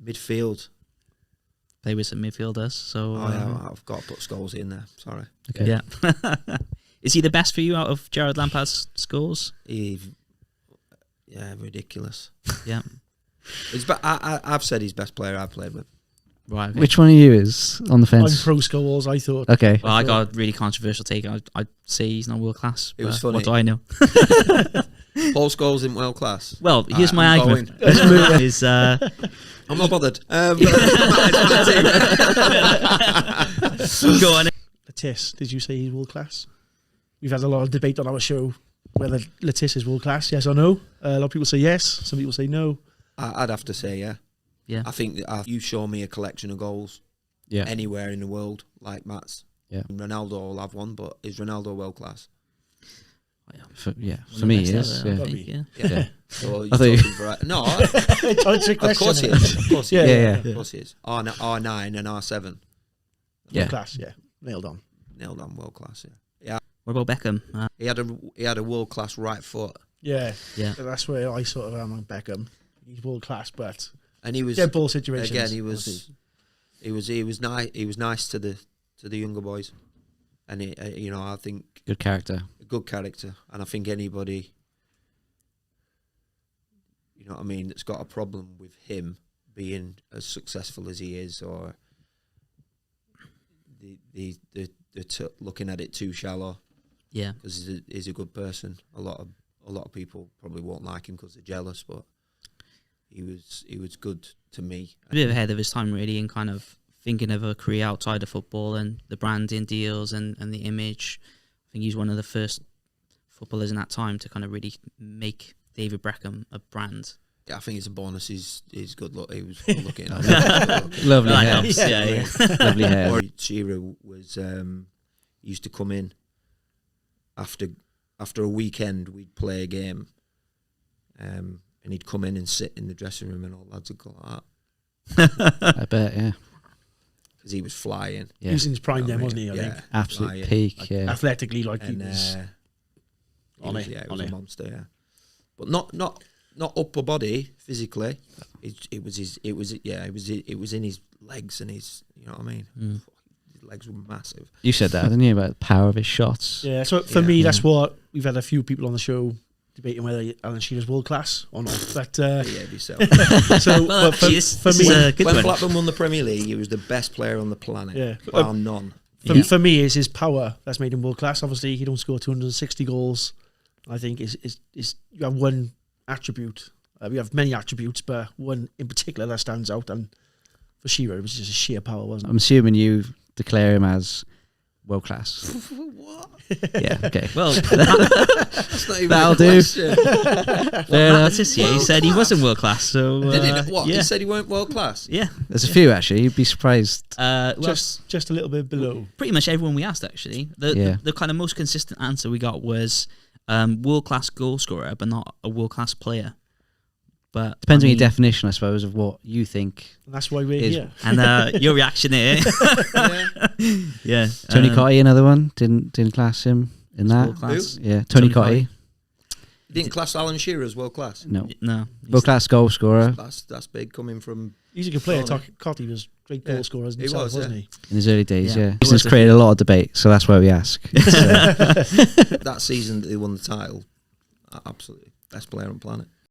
Midfield. Play with some midfielders. So I've got to put Scholes in there. Sorry. Okay. Yeah. Is he the best for you out of Gerard Lampard's Scholes? Ridiculous. Yeah. I've said he's best player I've played with. Right. Okay. Which one of you is on the fence? I'm pro Scholes, I thought. Okay. Well, I got a really controversial take. I'd say he's not world class. It was funny. What do I know? Paul Scholes isn't world class. Well, here's my argument. I'm not bothered. Go on. Letice, did you say he's world class? We've had a lot of debate on our show whether Letice is world class, yes or no. A lot of people say yes, some people say no. I'd have to say yeah. Yeah. I think that you show me a collection of goals anywhere in the world, like Matt's. Yeah. Ronaldo will have one, but is Ronaldo world class? For me, yes. Ever, Yeah. Yeah. So I thought you... No, of course he is. Of course he is. Yeah. Of course he is. R9 and R7. World class, yeah. Nailed on, world class, yeah. What about Beckham? He had a world class right foot. Yeah. Yeah. That's where I sort of am on Beckham. He's world class, but and he was dead ball situations. Again, he was nice. He was nice to the younger boys, and I think good character, and I think anybody, you know what I mean, that's got a problem with him being as successful as he is, or the looking at it too shallow. Yeah, because he's a good person. A lot of people probably won't like him because they're jealous, but he was good to me. A bit ahead of his time, really, and kind of thinking of a career outside of football and the branding deals and the image. I think he's one of the first footballers in that time to kind of really make David Beckham a brand. Yeah, I think it's a bonus. He's good look. He was good looking. Lovely hair. Yeah. Lovely hair. Shearer was used to come in after a weekend. We'd play a game, and he'd come in and sit in the dressing room, and all lads would go like that. I bet, yeah. Because he was flying. Yeah. He was in his prime then, wasn't he? I think. Absolute flying. peak. Yeah. Athletically, like he was on it. Yeah, he was a monster. Yeah, but not upper body physically. It was in his legs and his. You know what I mean? His legs were massive. You said that, didn't you, about the power of his shots? Yeah. So for me, that's what we've had a few people on the show debating whether Alan Shearer's world class or not. But so for me, when Blackburn won the Premier League, he was the best player on the planet. Yeah, bar none. For me, is his power that's made him world class. Obviously, he don't score 260 goals. I think is you have one attribute. We have many attributes, but one in particular that stands out. And for Shearer, it was just a sheer power, wasn't it? I'm assuming you declare him as world class. What? Yeah, okay. Well, that's not even that'll a do. TISSIER, he said he wasn't world class. So did he? What? Yeah. He said he weren't world class. Yeah, there's a few actually. You'd be surprised. Just a little bit below. Pretty much everyone we asked actually. The kind of most consistent answer we got was world class goal scorer, but not a world class player. But depends on your definition, I suppose, of what you think. And that's why we're here. And your reaction here, yeah. Tony Cotty, another one, didn't class him in that. Who? Yeah, Tony Cotty. You didn't class Alan Shearer as world class? No. World class goal scorer. That's big coming from. He's a good player. Cotty was great goal scorer himself, wasn't he? In his early days, yeah. This has created a lot of debate, so that's why we ask. That season that they won the title, absolutely best player on the planet.